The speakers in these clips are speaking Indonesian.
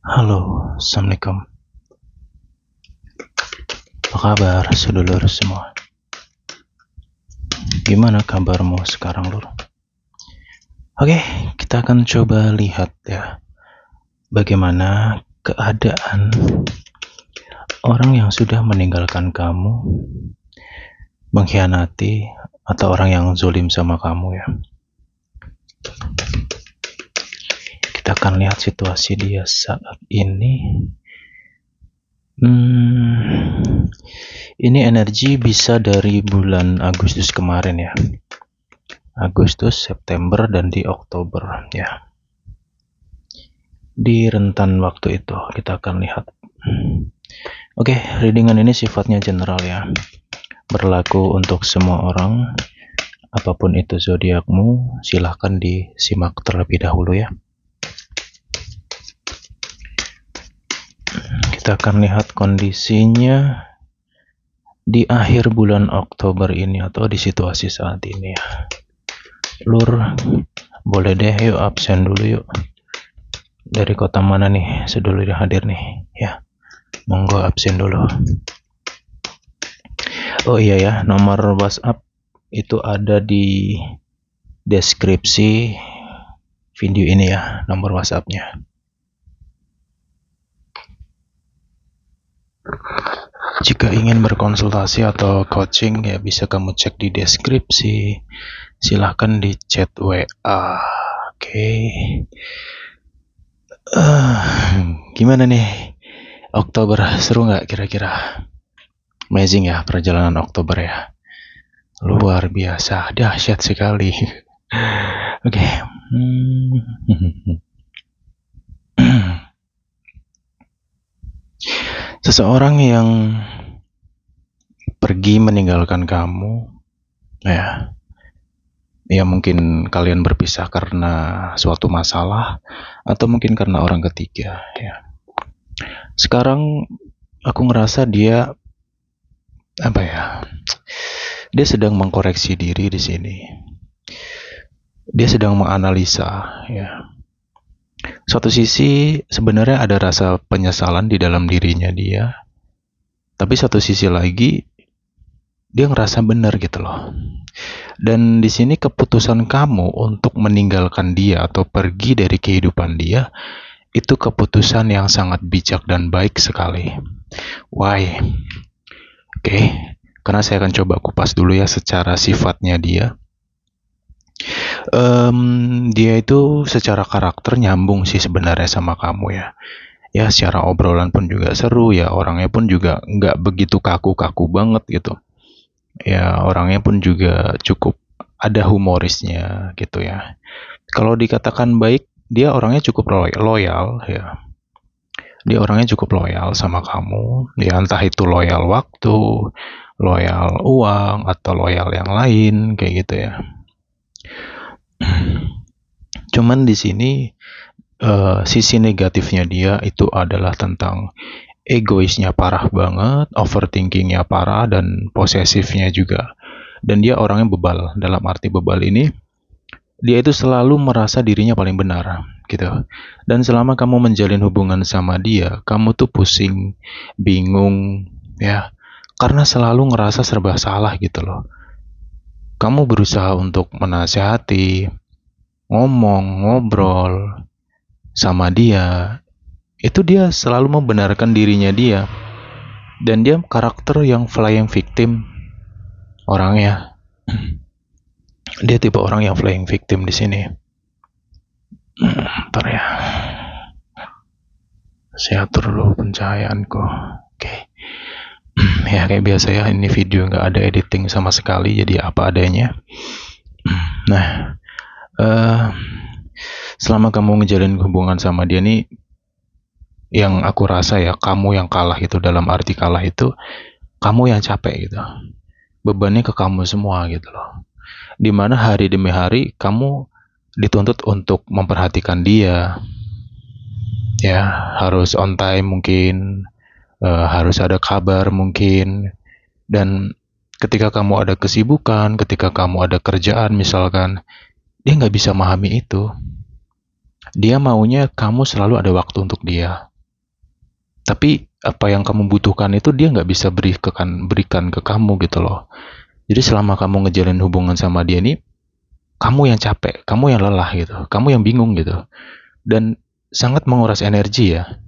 Halo, Assalamualaikum. Apa kabar, sedulur semua? Gimana kabarmu sekarang, Lur? Oke, kita akan coba lihat ya, bagaimana keadaan orang yang sudah meninggalkan kamu, mengkhianati, atau orang yang zolim sama kamu ya. Kita akan lihat situasi dia saat ini. Ini energi bisa dari bulan Agustus kemarin ya. Agustus, September, dan di Oktober ya. Di rentan waktu itu kita akan lihat. Oke, readingan ini sifatnya general ya. Berlaku untuk semua orang. Apapun itu zodiakmu, silahkan disimak terlebih dahulu ya. Kita akan lihat kondisinya di akhir bulan Oktober ini atau di situasi saat ini ya. Lur, boleh deh yuk absen dulu yuk. Dari kota mana nih sedulur yang hadir nih ya? Monggo absen dulu. Oh iya ya, nomor WhatsApp itu ada di deskripsi video ini ya, nomor WhatsAppnya. Jika ingin berkonsultasi atau coaching ya bisa kamu cek di deskripsi. Silahkan di chat WA. Oke. Gimana nih? Oktober seru nggak kira-kira? Amazing ya perjalanan Oktober ya. Luar biasa, dahsyat sekali. Oke. Seseorang yang pergi meninggalkan kamu, ya mungkin kalian berpisah karena suatu masalah, atau mungkin karena orang ketiga. Ya. Sekarang aku ngerasa dia dia sedang mengkoreksi diri di sini. Dia sedang menganalisa, ya. Suatu sisi sebenarnya ada rasa penyesalan di dalam dirinya dia, tapi satu sisi lagi dia ngerasa benar gitu loh. Dan di sini keputusan kamu untuk meninggalkan dia atau pergi dari kehidupan dia itu keputusan yang sangat bijak dan baik sekali. Why? Oke, karena saya akan coba kupas dulu ya secara sifatnya dia. Dia itu secara karakter nyambung sih sebenarnya sama kamu ya. Ya secara obrolan pun juga seru ya, orangnya pun juga nggak begitu kaku-kaku banget gitu. Ya orangnya pun juga cukup ada humorisnya gitu ya. Kalau dikatakan baik, dia orangnya cukup loyal ya. Dia orangnya cukup loyal sama kamu. Ya entah itu loyal waktu, loyal uang, atau loyal yang lain kayak gitu ya. Cuman di sini sisi negatifnya dia itu adalah tentang egoisnya parah banget, overthinkingnya parah, dan posesifnya juga. Dan dia orangnya bebal. Dalam arti bebal ini, dia itu selalu merasa dirinya paling benar gitu. Dan selama kamu menjalin hubungan sama dia, kamu tuh pusing, bingung ya, karena selalu ngerasa serba salah gitu loh. Kamu berusaha untuk menasehati, ngomong, ngobrol sama dia, itu dia selalu membenarkan dirinya dia. Dan dia karakter yang flying victim orangnya. Dia tipe orang yang flying victim di sini. Ntar ya. Saya atur dulu pencahayaanku. Oke. Ya kayak biasa ya, ini video nggak ada editing sama sekali, jadi apa adanya. Nah, selama kamu ngejalin hubungan sama dia nih, yang aku rasa ya, kamu yang kalah itu, dalam arti kalah itu, kamu yang capek gitu. Bebannya ke kamu semua gitu loh. Dimana hari demi hari kamu dituntut untuk memperhatikan dia. Ya, harus on time mungkin, harus ada kabar mungkin. Dan ketika kamu ada kesibukan, ketika kamu ada kerjaan misalkan, dia nggak bisa memahami itu. Dia maunya kamu selalu ada waktu untuk dia. Tapi apa yang kamu butuhkan itu dia nggak bisa berikan ke kamu gitu loh. Jadi selama kamu ngejalin hubungan sama dia nih, kamu yang capek, kamu yang lelah gitu, kamu yang bingung gitu. Dan sangat menguras energi ya.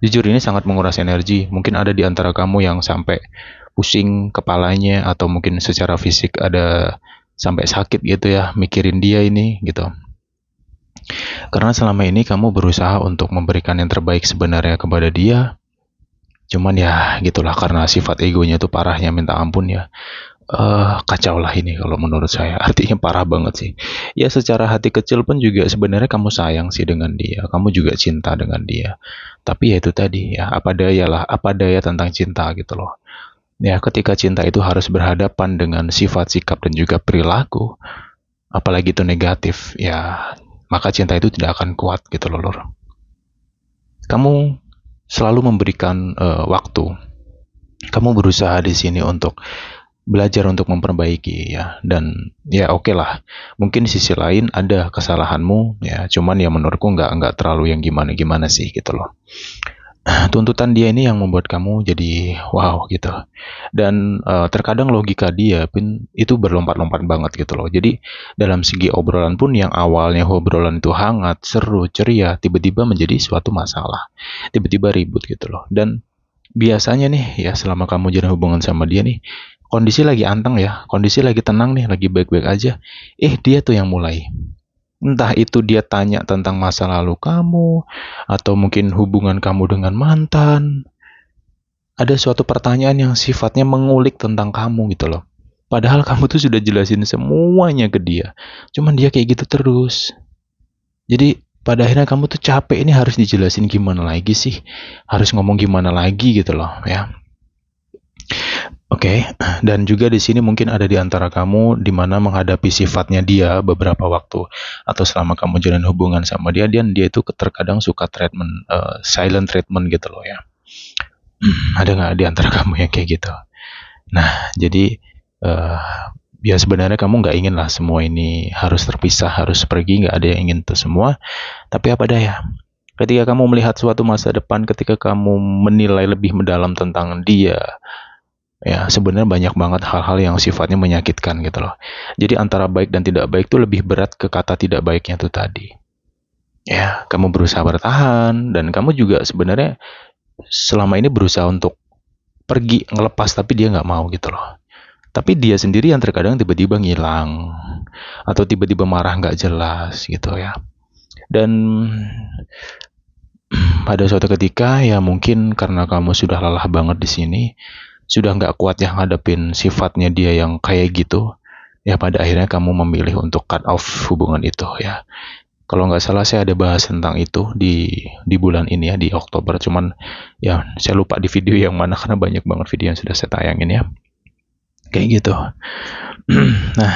Jujur ini sangat menguras energi. Mungkin ada di antara kamu yang sampai pusing kepalanya atau mungkin secara fisik ada sampai sakit gitu ya mikirin dia ini gitu. Karena selama ini kamu berusaha untuk memberikan yang terbaik sebenarnya kepada dia. Cuman ya gitulah karena sifat egonya itu parahnya minta ampun ya. Kacau lah ini kalau menurut saya. Artinya parah banget sih. Ya secara hati kecil pun juga sebenarnya kamu sayang sih dengan dia. Kamu juga cinta dengan dia. Tapi ya itu tadi ya apa daya lah, apa daya tentang cinta gitu loh. Ya ketika cinta itu harus berhadapan dengan sifat, sikap dan juga perilaku, apalagi itu negatif, ya maka cinta itu tidak akan kuat gitu loh Lur. Kamu selalu memberikan waktu. Kamu berusaha di sini untuk belajar untuk memperbaiki ya dan ya oke lah mungkin di sisi lain ada kesalahanmu ya cuman ya menurutku nggak terlalu yang gimana sih gitu loh. Tuntutan dia ini yang membuat kamu jadi wow gitu dan terkadang logika dia pun itu berlompat-lompat banget gitu loh. Jadi dalam segi obrolan pun yang awalnya obrolan itu hangat seru ceria tiba-tiba menjadi suatu masalah, tiba-tiba ribut gitu loh. Dan biasanya nih ya selama kamu jalan hubungan sama dia nih, kondisi lagi anteng ya, kondisi lagi tenang nih, lagi baik-baik aja. Dia tuh yang mulai. Entah itu dia tanya tentang masa lalu kamu, atau mungkin hubungan kamu dengan mantan. Ada suatu pertanyaan yang sifatnya mengulik tentang kamu gitu loh. Padahal kamu tuh sudah jelasin semuanya ke dia. Cuman dia kayak gitu terus. Jadi pada akhirnya kamu tuh capek ini harus dijelasin gimana lagi sih. Harus ngomong gimana lagi gitu loh ya. Oke, dan juga di sini mungkin ada di antara kamu di mana menghadapi sifatnya dia beberapa waktu atau selama kamu jalan hubungan sama dia, dan dia itu terkadang suka treatment, silent treatment gitu loh ya. Ada nggak di antara kamu yang kayak gitu? Nah, jadi uh, ya sebenarnya kamu nggak ingin lah semua ini harus terpisah, harus pergi, nggak ada yang ingin itu semua. Tapi apa daya, ketika kamu melihat suatu masa depan, ketika kamu menilai lebih mendalam tentang dia, ya sebenarnya banyak banget hal-hal yang sifatnya menyakitkan gitu loh. Jadi antara baik dan tidak baik itu lebih berat ke kata tidak baiknya itu tadi. Ya, kamu berusaha bertahan dan kamu juga sebenarnya selama ini berusaha untuk pergi ngelepas tapi dia nggak mau gitu loh. Tapi dia sendiri yang terkadang tiba-tiba ngilang atau tiba-tiba marah nggak jelas gitu ya. Dan pada suatu ketika ya mungkin karena kamu sudah lelah banget di sini, sudah nggak kuat yang ngadepin sifatnya dia yang kayak gitu, ya pada akhirnya kamu memilih untuk cut off hubungan itu ya. Kalau nggak salah saya ada bahas tentang itu di bulan ini ya, di Oktober. Cuman ya saya lupa di video yang mana karena banyak banget video yang sudah saya tayangin ya. Kayak gitu. Nah,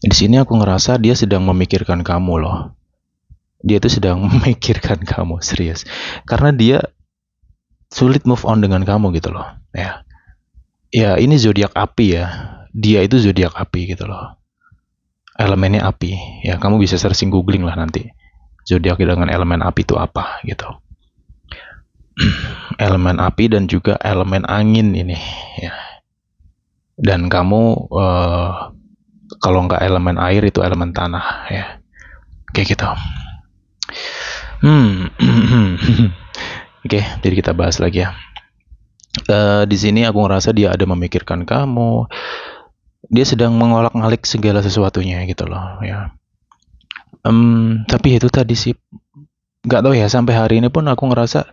di sini aku ngerasa dia sedang memikirkan kamu loh. Dia tuh sedang memikirkan kamu serius. Karena dia sulit move on dengan kamu gitu loh. Ya ini zodiak api ya. Dia itu zodiak api gitu loh. Elemennya api. Ya kamu bisa searching googling lah nanti. Zodiak dengan elemen api itu apa gitu. Elemen api dan juga elemen angin ini ya. Dan kamu kalau nggak elemen air itu elemen tanah ya. Kayak gitu. Oke, jadi kita bahas lagi ya. Di sini aku ngerasa dia ada memikirkan kamu. Dia sedang mengolak-ngalik segala sesuatunya gitu loh ya. Tapi itu tadi sih nggak tahu ya, sampai hari ini pun aku ngerasa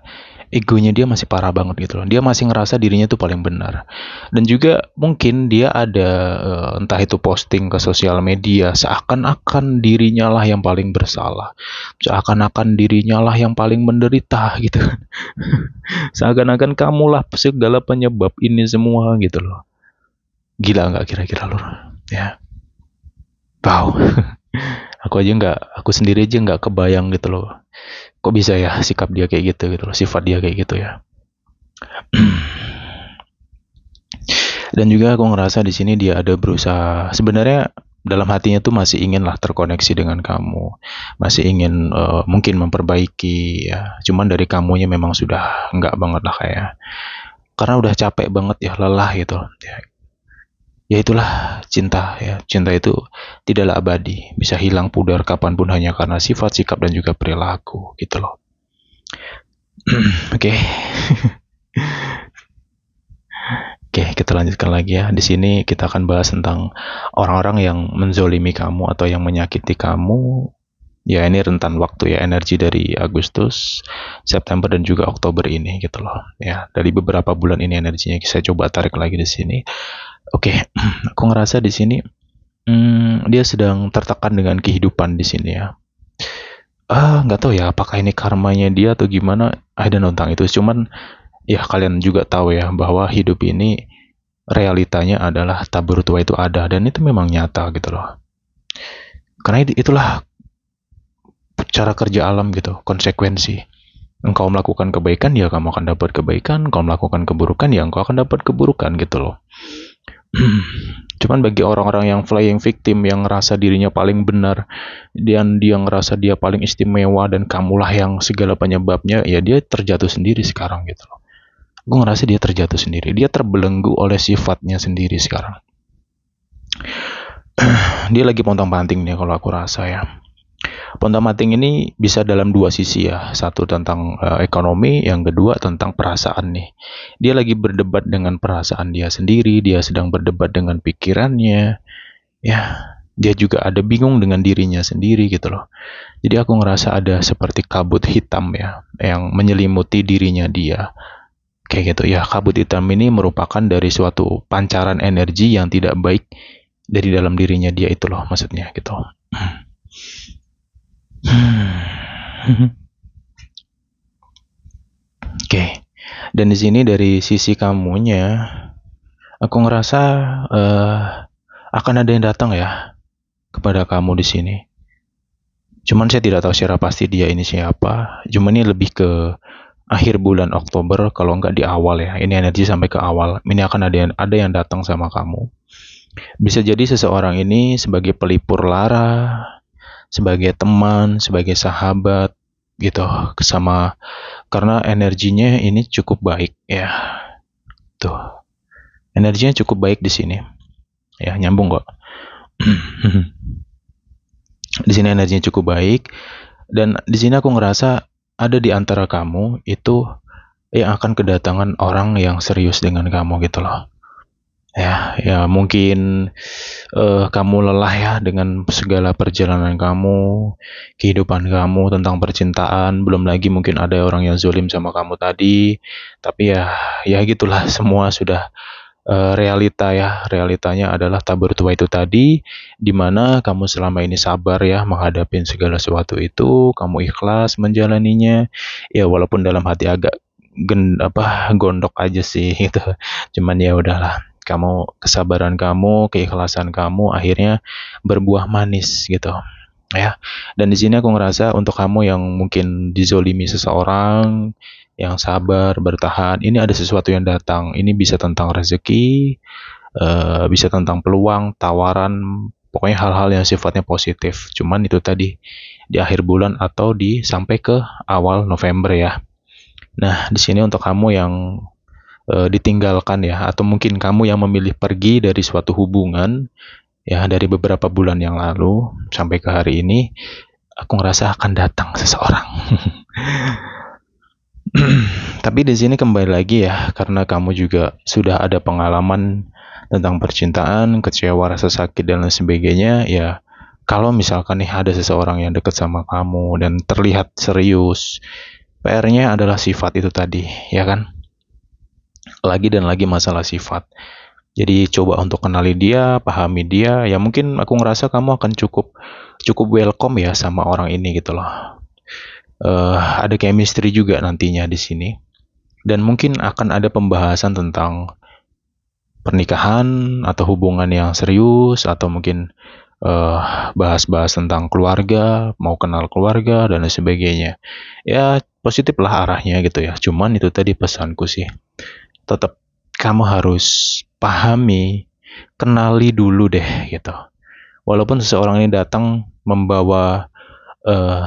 egonya dia masih parah banget gitu loh. Dia masih ngerasa dirinya tuh paling benar. Dan juga mungkin dia ada entah itu posting ke sosial media seakan-akan dirinya lah yang paling bersalah. Seakan-akan dirinya lah yang paling menderita gitu. Seakan-akan kamulah segala penyebab ini semua gitu loh. Gila nggak kira-kira lo? Ya. Wow. Aku sendiri aja nggak kebayang gitu loh. Kok bisa ya sikap dia kayak gitu loh, sifat dia kayak gitu ya. Dan juga aku ngerasa di sini dia ada berusaha sebenarnya dalam hatinya tuh masih ingin lah terkoneksi dengan kamu, masih ingin mungkin memperbaiki ya. Cuman dari kamunya memang sudah enggak banget lah kayak, karena udah capek banget ya, lelah gitu. Ya itulah cinta ya. Cinta itu tidaklah abadi, bisa hilang pudar kapanpun hanya karena sifat, sikap dan juga perilaku gitu loh. Oke. Oke, kita lanjutkan lagi ya. Di sini kita akan bahas tentang orang-orang yang menzolimi kamu atau yang menyakiti kamu. Ya, ini rentan waktu ya, energi dari Agustus, September dan juga Oktober ini gitu loh. Ya, dari beberapa bulan ini energinya saya coba tarik lagi di sini. Oke, aku ngerasa di sini dia sedang tertekan dengan kehidupan di sini ya. Nggak tahu ya apakah ini karmanya dia atau gimana. I don't know tentang itu. Cuman ya kalian juga tahu ya bahwa hidup ini realitanya adalah tabur tua itu ada dan itu memang nyata gitu loh. Karena itulah cara kerja alam gitu, konsekuensi. Engkau melakukan kebaikan ya kamu akan dapat kebaikan, engkau melakukan keburukan ya engkau akan dapat keburukan gitu loh. Cuman bagi orang-orang yang flying victim, yang ngerasa dirinya paling benar dan dia ngerasa dia paling istimewa dan kamulah yang segala penyebabnya, ya dia terjatuh sendiri sekarang gitu loh. Gue ngerasa dia terjatuh sendiri, dia terbelenggu oleh sifatnya sendiri sekarang. Dia lagi pontang-panting nih kalau aku rasa ya. Pontang-panting ini bisa dalam dua sisi ya. Satu tentang ekonomi, yang kedua tentang perasaan nih. Dia lagi berdebat dengan perasaan dia sendiri, dia sedang berdebat dengan pikirannya. Ya, dia juga ada bingung dengan dirinya sendiri gitu loh. Jadi aku ngerasa ada seperti kabut hitam ya, yang menyelimuti dirinya dia. Kayak gitu ya, kabut hitam ini merupakan dari suatu pancaran energi yang tidak baik dari dalam dirinya dia itu loh, maksudnya gitu. Oke. Dan di sini dari sisi kamunya, aku ngerasa akan ada yang datang ya kepada kamu di sini. Cuman saya tidak tahu secara pasti dia ini siapa. Cuman ini lebih ke akhir bulan Oktober, kalau nggak di awal ya. Ini energi sampai ke awal. Ini akan ada yang datang sama kamu. Bisa jadi seseorang ini sebagai pelipur lara, sebagai teman, sebagai sahabat gitu, sama karena energinya ini cukup baik ya. Tuh. Energinya cukup baik di sini. Ya, nyambung kok. Di sini energinya cukup baik dan di sini aku ngerasa ada di antara kamu itu yang akan kedatangan orang yang serius dengan kamu gitu loh. Ya mungkin kamu lelah ya dengan segala perjalanan kamu, kehidupan kamu tentang percintaan, belum lagi mungkin ada orang yang zolim sama kamu tadi. Tapi ya gitulah, semua sudah realita ya. Realitanya adalah tabur tua itu tadi, di mana kamu selama ini sabar ya menghadapi segala sesuatu itu, kamu ikhlas menjalaninya. Ya walaupun dalam hati agak gondok aja sih gitu. Cuman ya udahlah, kamu kesabaran kamu, keikhlasan kamu akhirnya berbuah manis gitu ya. Dan di sini aku ngerasa untuk kamu yang mungkin dizolimi seseorang, yang sabar bertahan, ini ada sesuatu yang datang. Ini bisa tentang rezeki, bisa tentang peluang, tawaran, pokoknya hal-hal yang sifatnya positif. Cuman itu tadi di akhir bulan atau sampai ke awal November ya. Nah di sini untuk kamu yang ditinggalkan ya, atau mungkin kamu yang memilih pergi dari suatu hubungan ya, dari beberapa bulan yang lalu sampai ke hari ini, aku ngerasa akan datang seseorang. Tapi di sini kembali lagi ya, karena kamu juga sudah ada pengalaman tentang percintaan, kecewa, rasa sakit dan lain sebagainya ya. Kalau misalkan nih ada seseorang yang dekat sama kamu dan terlihat serius, PR-nya adalah sifat itu tadi, ya kan? Lagi dan lagi masalah sifat. Jadi coba untuk kenali dia, pahami dia. Ya mungkin aku ngerasa kamu akan cukup welcome ya sama orang ini gitu loh. Ada chemistry juga nantinya di sini. Dan mungkin akan ada pembahasan tentang pernikahan atau hubungan yang serius, atau mungkin bahas-bahas tentang keluarga, mau kenal keluarga dan lain sebagainya. Ya positif lah arahnya gitu ya. Cuman itu tadi pesanku sih, tetap kamu harus pahami, kenali dulu deh gitu. Walaupun seseorang ini datang membawa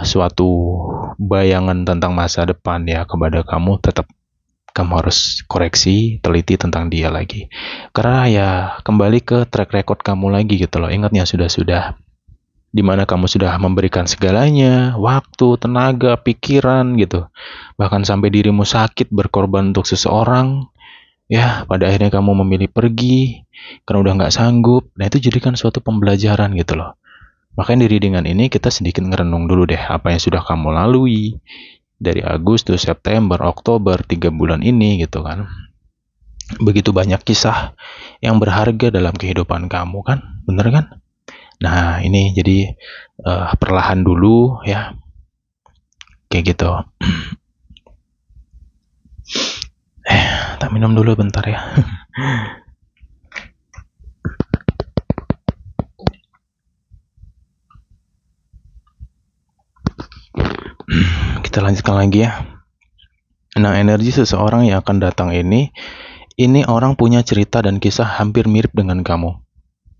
suatu bayangan tentang masa depan ya kepada kamu, tetap kamu harus koreksi, teliti tentang dia lagi. Karena ya kembali ke track record kamu lagi gitu loh. Ingatnya sudah-sudah, di mana kamu sudah memberikan segalanya, waktu, tenaga, pikiran gitu. Bahkan sampai dirimu sakit berkorban untuk seseorang. Ya, pada akhirnya kamu memilih pergi karena udah nggak sanggup. Nah, itu jadikan suatu pembelajaran gitu loh. Makanya diri dengan ini kita sedikit ngerenung dulu deh apa yang sudah kamu lalui dari Agustus, September, Oktober, 3 bulan ini gitu kan. Begitu banyak kisah yang berharga dalam kehidupan kamu kan, bener kan? Nah ini jadi perlahan dulu ya, kayak gitu. Tak minum dulu bentar ya. Kita lanjutkan lagi ya. Nah, energi seseorang yang akan datang ini orang punya cerita dan kisah hampir mirip dengan kamu.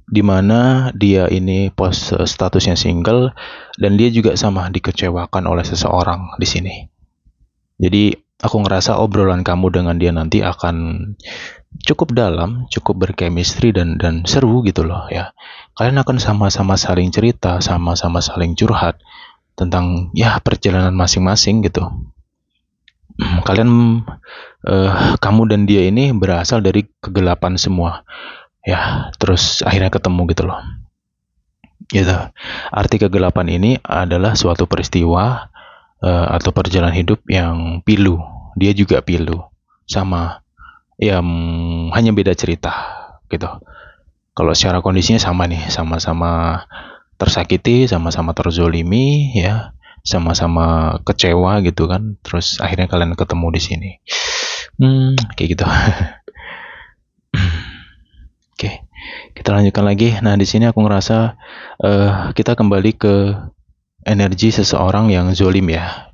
Di mana dia ini statusnya single dan dia juga sama dikecewakan oleh seseorang di sini. Jadi aku ngerasa obrolan kamu dengan dia nanti akan cukup dalam, cukup berchemistry dan seru gitu loh ya. Kalian akan sama-sama saling cerita, sama-sama saling curhat tentang ya perjalanan masing-masing gitu. Kalian kamu dan dia ini berasal dari kegelapan semua ya, terus akhirnya ketemu gitu loh gitu. Arti kegelapan ini adalah suatu peristiwa atau perjalanan hidup yang pilu. Dia juga pilu sama ya, hanya beda cerita gitu. Kalau secara kondisinya sama nih, sama-sama tersakiti, sama-sama terzolimi ya, sama-sama kecewa gitu kan, terus akhirnya kalian ketemu di sini. Kayak gitu. Oke, kita lanjutkan lagi. Nah di sini aku ngerasa kita kembali ke energi seseorang yang zolim ya.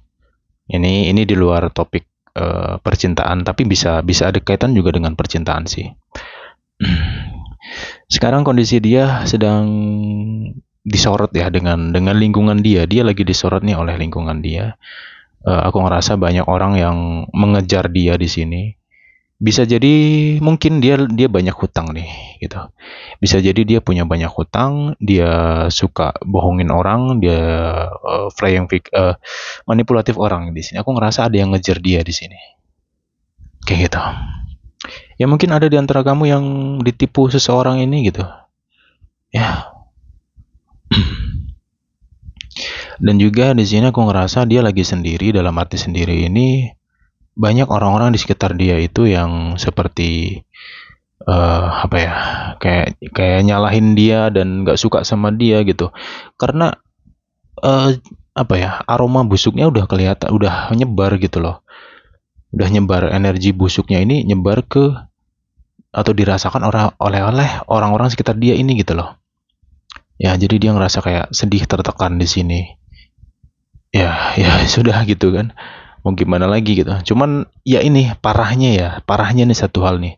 Ini di luar topik percintaan, tapi bisa ada kaitan juga dengan percintaan sih. Sekarang kondisi dia sedang disorot ya dengan lingkungan dia. Dia lagi disorot nih oleh lingkungan dia. Aku ngerasa banyak orang yang mengejar dia di sini. Bisa jadi mungkin dia banyak hutang nih gitu. Bisa jadi dia punya banyak hutang, dia suka bohongin orang, dia manipulatif orang di sini. Aku ngerasa ada yang ngejar dia di sini. Kayak gitu. Ya mungkin ada di antara kamu yang ditipu seseorang ini gitu. Ya. Dan juga di sini aku ngerasa dia lagi sendiri. Dalam arti sendiri ini banyak orang-orang di sekitar dia itu yang seperti apa ya, kayak nyalahin dia dan nggak suka sama dia gitu. Karena apa ya, aroma busuknya udah kelihatan, udah nyebar gitu loh. Udah nyebar, energi busuknya ini nyebar ke atau dirasakan oleh orang-orang sekitar dia ini gitu loh. Ya, jadi dia ngerasa kayak sedih, tertekan di sini. Ya sudah gitu kan. Mau gimana lagi gitu. Cuman ya ini parahnya nih satu hal nih.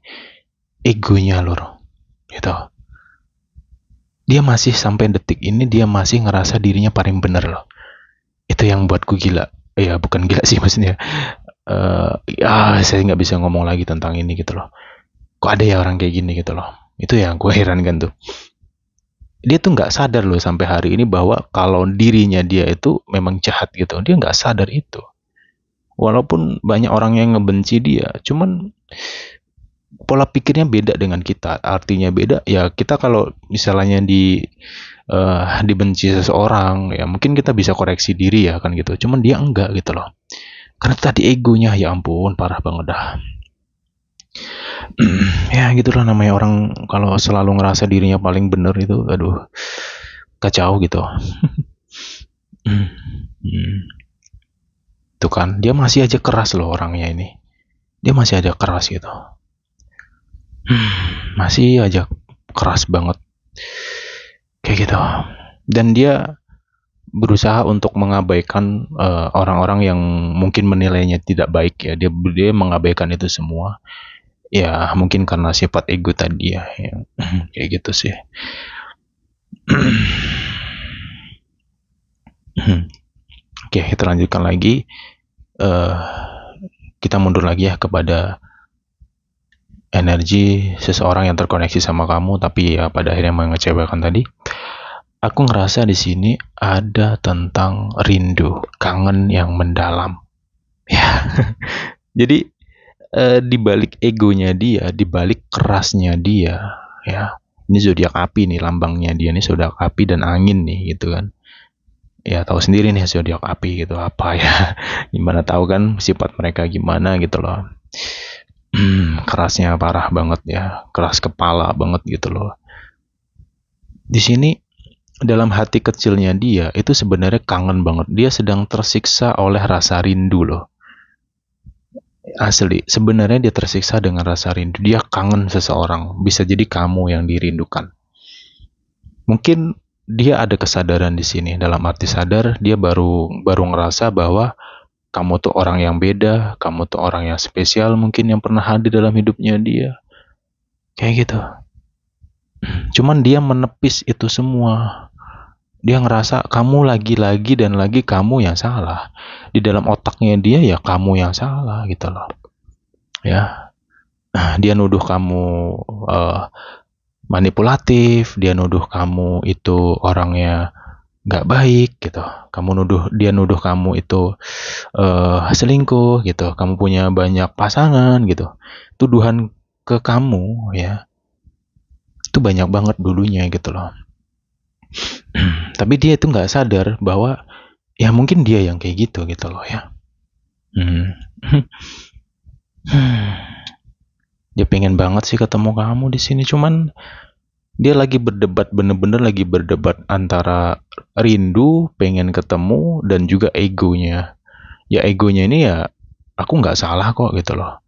Egonya lur. Gitu. Dia masih sampai detik ini dia masih ngerasa dirinya paling bener loh. Itu yang buatku gila. Ya bukan gila sih maksudnya. Ya saya nggak bisa ngomong lagi tentang ini gitu loh. Kok ada ya orang kayak gini gitu loh. Itu yang gue herankan tuh. Dia tuh nggak sadar loh sampai hari ini bahwa kalau dirinya dia itu memang jahat gitu. Dia nggak sadar itu. Walaupun banyak orang yang ngebenci dia, cuman pola pikirnya beda dengan kita. Artinya beda. Ya kita kalau misalnya dibenci seseorang, ya mungkin kita bisa koreksi diri ya kan gitu. Cuman dia enggak gitu loh. Karena tadi egonya ya ampun parah banget dah. Ya gitulah namanya orang kalau selalu ngerasa dirinya paling bener itu, aduh kacau gitu. Tuh kan, dia masih aja keras loh orangnya ini. Dia masih aja keras gitu. Masih aja keras banget. Kayak gitu. Dan dia berusaha untuk mengabaikan orang-orang yang mungkin menilainya tidak baik ya. Dia mengabaikan itu semua. Ya mungkin karena sifat ego tadi ya. Kayak gitu sih. Oke, kita lanjutkan lagi. Eh, kita mundur lagi ya kepada energi seseorang yang terkoneksi sama kamu, tapi ya pada akhirnya mengecewakan tadi. Aku ngerasa di sini ada tentang rindu, kangen yang mendalam. Ya, jadi di balik egonya dia, di balik kerasnya dia, ya. Ini zodiak api nih, lambangnya dia nih zodiak api dan angin nih, gitu kan. Ya tahu sendiri nih zodiak api gitu apa ya. Gimana tahu kan sifat mereka gimana gitu loh. Kerasnya parah banget ya, keras kepala banget gitu loh. Di sini dalam hati kecilnya dia itu sebenarnya kangen banget. Dia sedang tersiksa oleh rasa rindu loh. Asli, sebenarnya dia tersiksa dengan rasa rindu. Dia kangen seseorang. Bisa jadi kamu yang dirindukan. Mungkin dia ada kesadaran di sini. Dalam arti sadar, dia baru ngerasa bahwa kamu tuh orang yang beda, kamu tuh orang yang spesial mungkin yang pernah hadir dalam hidupnya dia. Kayak gitu. Cuman dia menepis itu semua. Dia ngerasa kamu lagi-lagi dan lagi kamu yang salah. Di dalam otaknya dia ya kamu yang salah gitu loh. Ya, dia nuduh kamu manipulatif, dia nuduh kamu itu orangnya nggak baik gitu. Dia nuduh kamu itu selingkuh gitu. Kamu punya banyak pasangan gitu. Tuduhan ke kamu ya itu banyak banget dulunya gitu loh. Tapi dia itu nggak sadar bahwa ya mungkin dia yang kayak gitu loh ya. Dia pengen banget sih ketemu kamu di sini, cuman dia lagi berdebat, bener-bener lagi berdebat antara rindu, pengen ketemu, dan juga egonya. Ya egonya ini ya aku nggak salah kok gitu loh.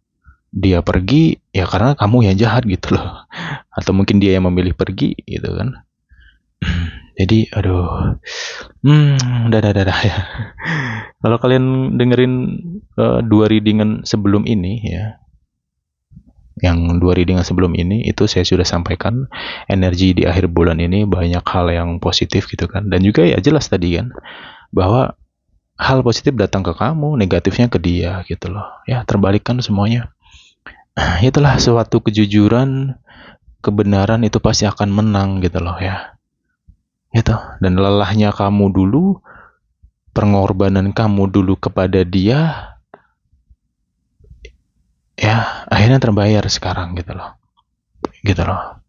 Dia pergi ya karena kamu yang jahat gitu loh. Atau mungkin dia yang memilih pergi gitu kan. Jadi aduh, dadah ya. Kalau kalian dengerin dua readingan sebelum ini ya, yang dua readingan sebelum ini itu saya sudah sampaikan energi di akhir bulan ini banyak hal yang positif gitu kan, dan juga ya jelas tadi kan bahwa hal positif datang ke kamu, negatifnya ke dia gitu loh. Ya terbalikan semuanya. Itulah suatu kejujuran, kebenaran itu pasti akan menang gitu loh ya. Gitu. Dan lelahnya kamu dulu, pengorbanan kamu dulu kepada dia, ya akhirnya terbayar sekarang gitu loh. Gitu loh.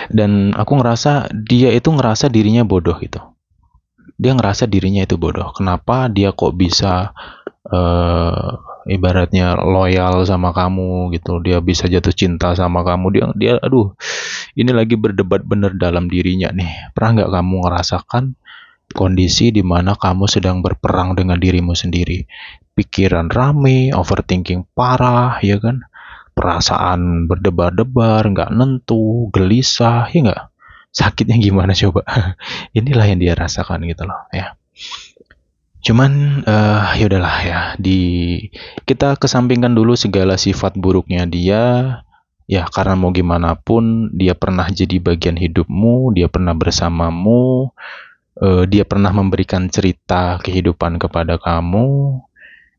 Dan aku ngerasa dia itu ngerasa dirinya bodoh gitu. Dia ngerasa dirinya itu bodoh. Kenapa dia kok bisa ibaratnya loyal sama kamu gitu, dia bisa jatuh cinta sama kamu, dia aduh, ini lagi berdebat bener dalam dirinya nih. Pernah nggak kamu ngerasakan kondisi di mana kamu sedang berperang dengan dirimu sendiri, pikiran rame, overthinking parah ya kan, perasaan berdebar-debar, nggak nentu, gelisah ya nggak, sakitnya gimana coba. Inilah yang dia rasakan gitu loh ya. Cuman ya udahlah ya, kita kesampingkan dulu segala sifat buruknya dia ya, karena mau gimana pun dia pernah jadi bagian hidupmu, dia pernah bersamamu, dia pernah memberikan cerita kehidupan kepada kamu.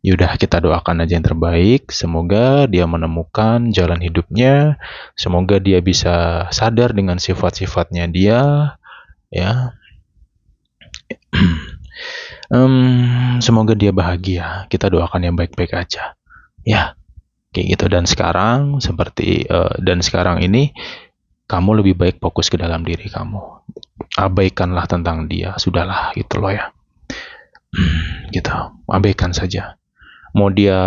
Yaudah, kita doakan aja yang terbaik, semoga dia menemukan jalan hidupnya, semoga dia bisa sadar dengan sifat-sifatnya dia ya. Semoga dia bahagia. Kita doakan yang baik-baik aja. Ya, kayak gitu. Dan sekarang ini kamu lebih baik fokus ke dalam diri kamu. Abaikanlah tentang dia. Sudahlah, gitu loh ya. Gitu. Abaikan saja. Mau dia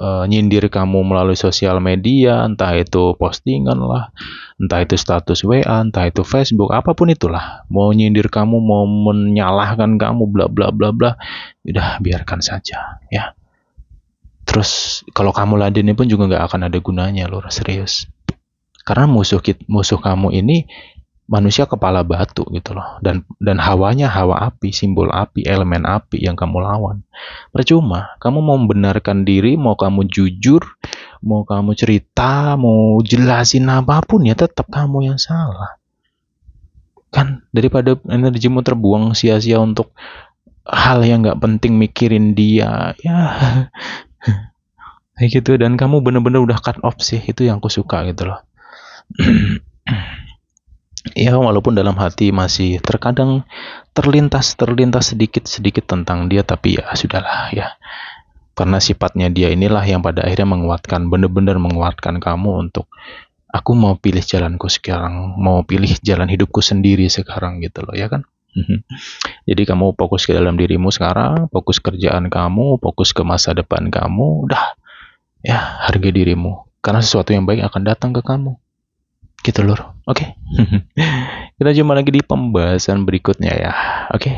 nyindir kamu melalui sosial media, entah itu postingan lah, entah itu status WA, entah itu Facebook, apapun itulah. Mau nyindir kamu, mau menyalahkan kamu, bla bla bla bla, udah biarkan saja ya. Terus kalau kamu ladenin pun juga nggak akan ada gunanya loh, serius. Karena musuh kamu ini manusia kepala batu gitu loh, dan hawanya hawa api, simbol api, elemen api yang kamu lawan. Percuma kamu mau membenarkan diri, mau kamu jujur, Mau kamu cerita, mau jelasin apapun ya tetap kamu yang salah. Kan daripada energimu terbuang sia-sia untuk hal yang nggak penting mikirin dia, ya kayak gitu. Dan kamu bener-bener udah cut off sih, itu yang aku suka gitu loh. Ya walaupun dalam hati masih terkadang terlintas sedikit tentang dia, tapi ya sudahlah ya, karena sifatnya dia inilah yang pada akhirnya menguatkan, bener-bener menguatkan kamu untuk aku mau pilih jalanku sekarang, mau pilih jalan hidupku sendiri sekarang gitu loh ya kan. Jadi kamu fokus ke dalam dirimu sekarang, fokus kerjaan kamu, fokus ke masa depan kamu, udah ya, harga dirimu karena sesuatu yang baik akan datang ke kamu gitu lur. Oke. Kita jumpa lagi di pembahasan berikutnya ya. Oke,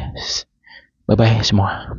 bye bye semua.